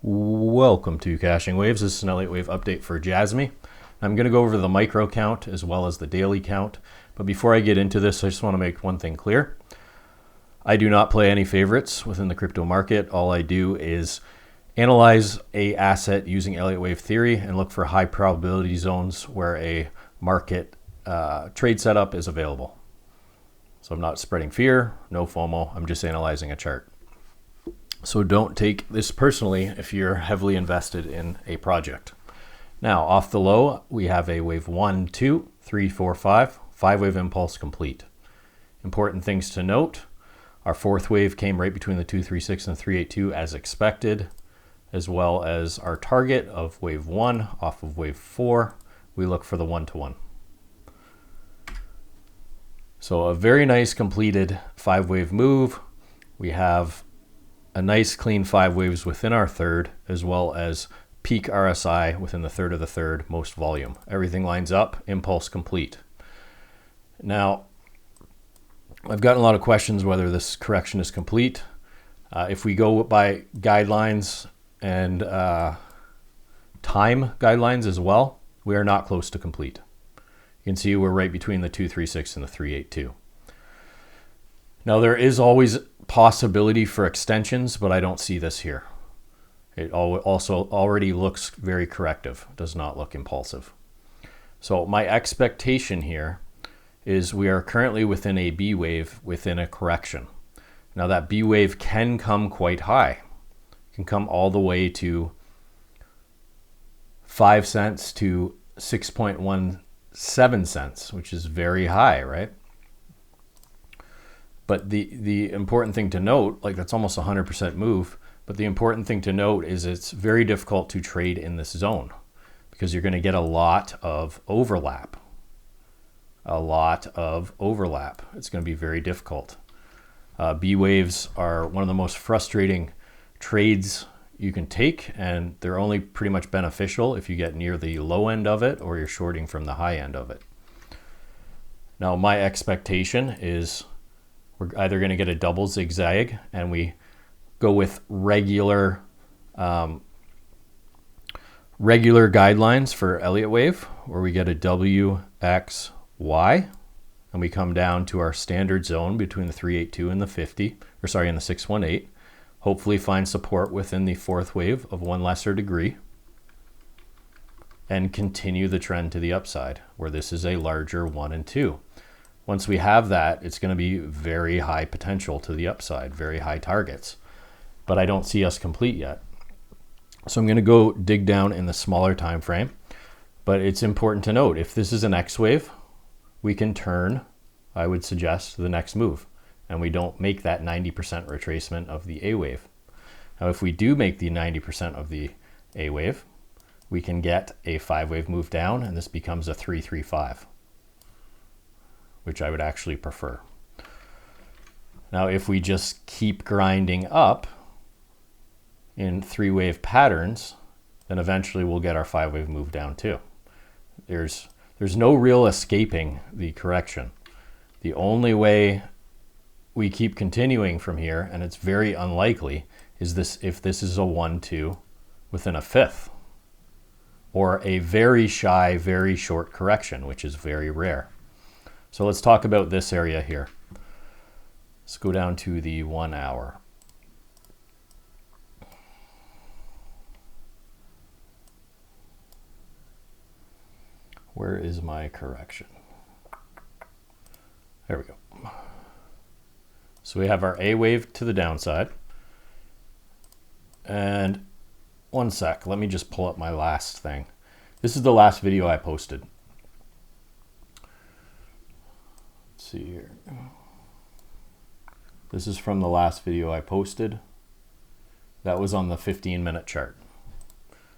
Welcome to Caching Waves. This is an Eliott Wave update for Jasmy. I'm going to go over the micro count as well as the daily count. But before I get into this, I just want to make one thing clear. I do not play any favorites within the crypto market. All I do is analyze a asset using Eliott Wave theory and look for high probability zones where a market trade setup is available. So I'm not spreading fear, no FOMO. I'm just analyzing a chart. So don't take this personally if you're heavily invested in a project. Now, off the low, we have a wave 1, 2, 3, 4, 5, 5-wave impulse complete. Important things to note, our fourth wave came right between the 236 and 382 as expected, as well as our target of wave 1 off of wave 4. We look for the 1-to-1. So a very nice completed 5-wave move. We have a nice clean 5 waves within our third, as well as peak RSI within the third of the third, most volume. Everything lines up, impulse complete. Now, I've gotten a lot of questions whether this correction is complete. If we go by guidelines and time guidelines as well, we are not close to complete. You can see we're right between the 236 and the 382. Now, there is always possibility for extensions, but I don't see this here. It also already looks very corrective, does not look impulsive. So my expectation here is we are currently within a B wave within a correction. Now that B wave can come quite high. It can come all the way to 5 cents to 6.17 cents, which is very high, right? But the important thing to note, like that's almost 100% move, but the important thing to note is it's very difficult to trade in this zone because you're going to get a lot of overlap. A lot of overlap. It's going to be very difficult. B waves are one of the most frustrating trades you can take, and they're only pretty much beneficial if you get near the low end of it or you're shorting from the high end of it. Now, my expectation is we're either going to get a double zigzag and we go with regular guidelines for Eliott Wave, where we get a W, X, Y, and we come down to our standard zone between the 382 and the 50, or sorry, and the 618. Hopefully find support within the fourth wave of one lesser degree and continue the trend to the upside, where this is a larger 1 and 2. Once we have that, it's going to be very high potential to the upside, very high targets. But I don't see us complete yet. So I'm going to go dig down in the smaller time frame. But it's important to note, if this is an X wave, we can turn, I would suggest, to the next move. And we don't make that 90% retracement of the A wave. Now, if we do make the 90% of the A wave, we can get a 5-wave move down, and this becomes a 335. Which I would actually prefer. Now, if we just keep grinding up in 3-wave patterns, then eventually we'll get our 5-wave move down too. There's no real escaping the correction. The only way we keep continuing from here, and it's very unlikely, is this if this is a 1-2 within a fifth, or a very shy, very short correction, which is very rare. So let's talk about this area here. Let's go down to the 1 hour. Where is my correction? There we go. So we have our A wave to the downside. And one sec, let me just pull up my last thing. This is the last video I posted. See here. This is from the last video I posted. That was on the 15-minute chart.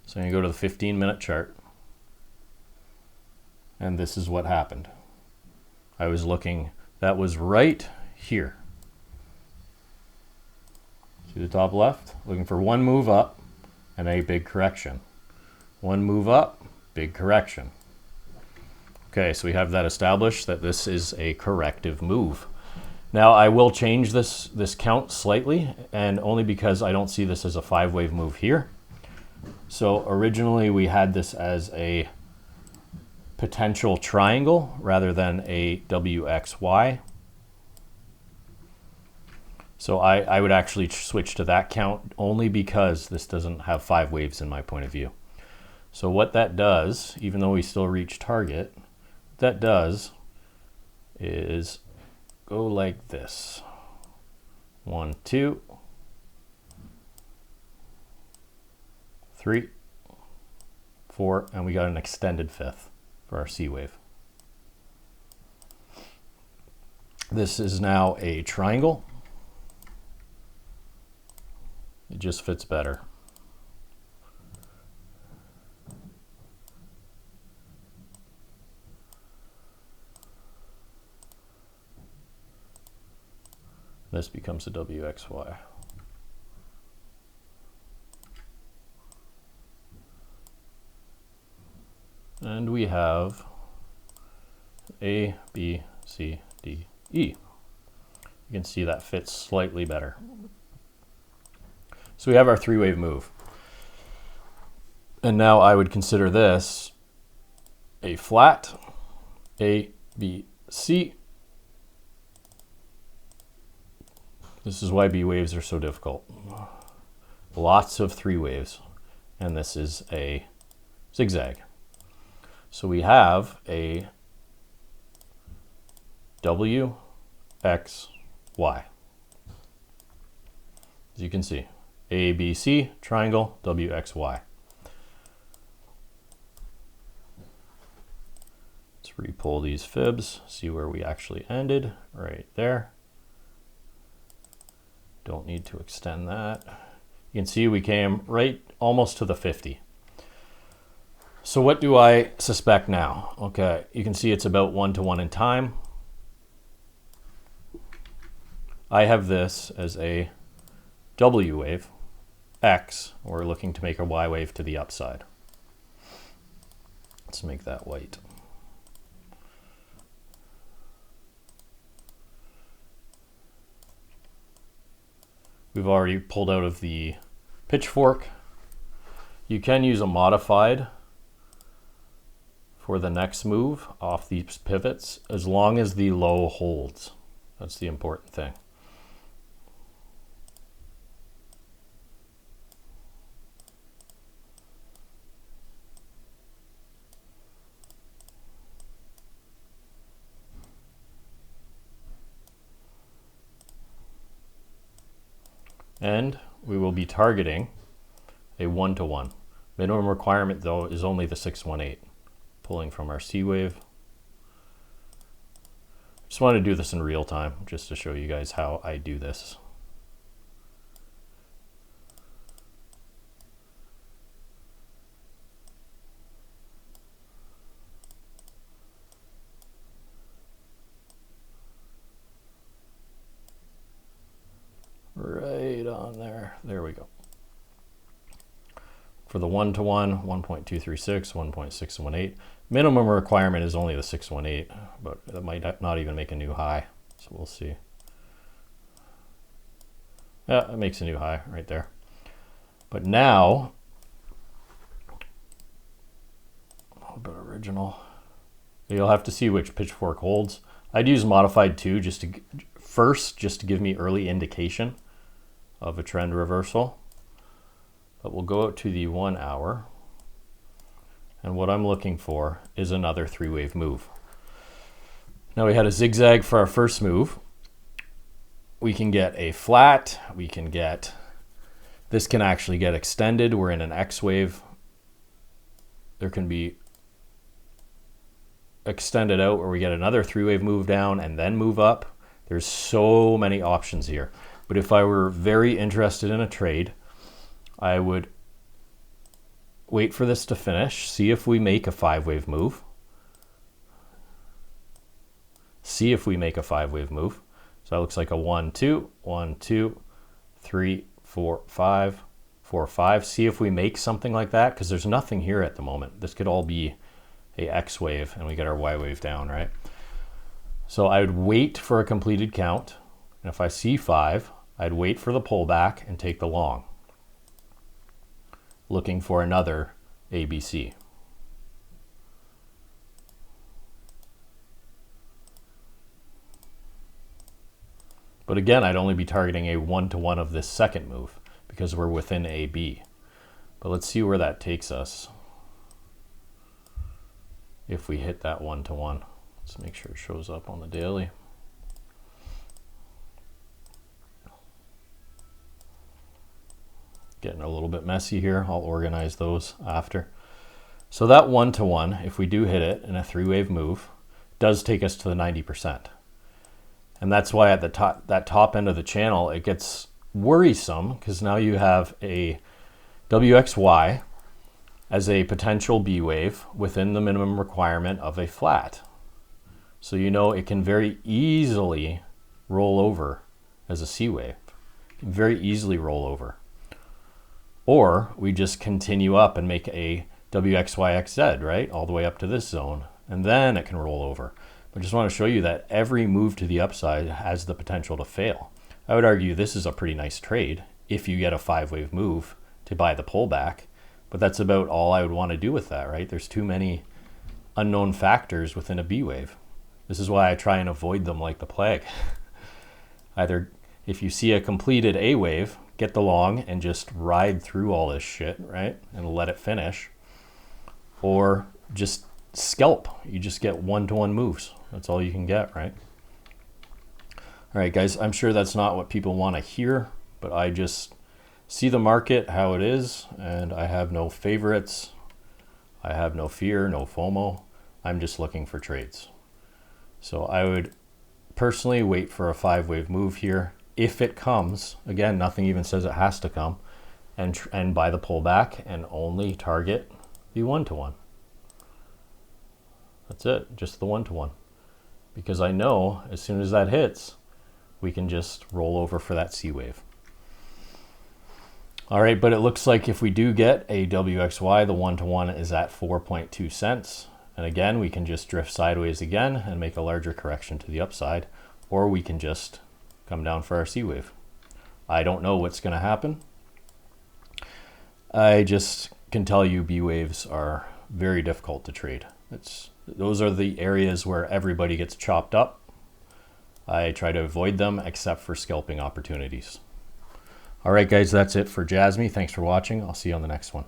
So I'm going to go to the 15-minute chart. And this is what happened. I was looking, that was right here. See the top left? Looking for one move up and a big correction. One move up, big correction. Okay, so we have that established that this is a corrective move. Now I will change this count slightly, and only because I don't see this as a 5-wave move here. So originally we had this as a potential triangle rather than a WXY. So I would actually switch to that count only because this doesn't have 5 waves in my point of view. So what that does, even though we still reach target, what that does is go like this. 1, 2, 3, 4, and we got an extended 5th for our C wave. This is now a triangle. It just fits better. This becomes a WXY. And we have A, B, C, D, E. You can see that fits slightly better. So we have our 3-wave move. And now I would consider this a flat, A, B, C. This is why B waves are so difficult. Lots of 3 waves, and this is a zigzag. So we have a W, X, Y. As you can see, A, B, C, triangle, W, X, Y. Let's re-pull these fibs, see where we actually ended, right there. Don't need to extend that. You can see we came right almost to the 50. So what do I suspect now? Okay, you can see it's about 1-to-1 in time. I have this as a W wave, X. We're looking to make a Y wave to the upside. Let's make that white. We've already pulled out of the pitchfork. You can use a modified for the next move off these pivots as long as the low holds. That's the important thing. And we will be targeting a 1-to-1. Minimum requirement though is only the 618. Pulling from our C wave. Just want to do this in real time just to show you guys how I do this. Right on there. There we go. For the 1-to-1, 1.236, 1.618. Minimum requirement is only the 618, but that might not even make a new high. So we'll see. Yeah, it makes a new high right there. But now, a little bit original. You'll have to see which pitchfork holds. I'd use modified too, just to give me early indication of a trend reversal. But we'll go out to the 1 hour. And what I'm looking for is another 3-wave move. Now we had a zigzag for our first move. We can get a flat. This can actually get extended. We're in an X wave. There can be extended out where we get another 3-wave move down and then move up. There's so many options here. But if I were very interested in a trade, I would wait for this to finish, see if we make a 5-wave move. See if we make a 5-wave move. So that looks like a 1, 2, 1, 2, 3, 4, 5, 4, 5. See if we make something like that, because there's nothing here at the moment. This could all be a X wave and we get our Y wave down, right? So I would wait for a completed count. And if I see 5, I'd wait for the pullback and take the long. looking for another ABC. But again, I'd only be targeting a 1-to-1 of this second move because we're within AB. But let's see where that takes us if we hit that 1-to-1. Let's make sure it shows up on the daily. Getting a little bit messy here. I'll organize those after. So that 1-to-1, if we do hit it in a 3-wave move, does take us to the 90%. And that's why at the top, that top end of the channel, it gets worrisome because now you have a WXY as a potential B wave within the minimum requirement of a flat. So you know it can very easily roll over as a C wave. It can very easily roll over. Or we just continue up and make a WXYXZ, right? All the way up to this zone. And then it can roll over. I just want to show you that every move to the upside has the potential to fail. I would argue this is a pretty nice trade if you get a 5-wave move to buy the pullback, but that's about all I would want to do with that, right? There's too many unknown factors within a B wave. This is why I try and avoid them like the plague. Either if you see a completed A wave, get the long and just ride through all this shit, right? And let it finish. Or just scalp. You just get 1-to-1 moves. That's all you can get, right? All right, guys, I'm sure that's not what people want to hear, but I just see the market how it is, and I have no favorites. I have no fear, no FOMO. I'm just looking for trades. So I would personally wait for a 5-wave move here. If it comes, again, nothing even says it has to come, and buy the pullback and only target the 1-to-1. That's it, just the 1-to-1. Because I know as soon as that hits, we can just roll over for that C wave. All right, but it looks like if we do get a WXY, the 1-to-1 is at 4.2 cents. And again, we can just drift sideways again and make a larger correction to the upside, or we can just come down for our C wave. I don't know what's going to happen. I just can tell you B waves are very difficult to trade. Those are the areas where everybody gets chopped up. I try to avoid them except for scalping opportunities. All right, guys, that's it for Jasmy. Thanks for watching. I'll see you on the next one.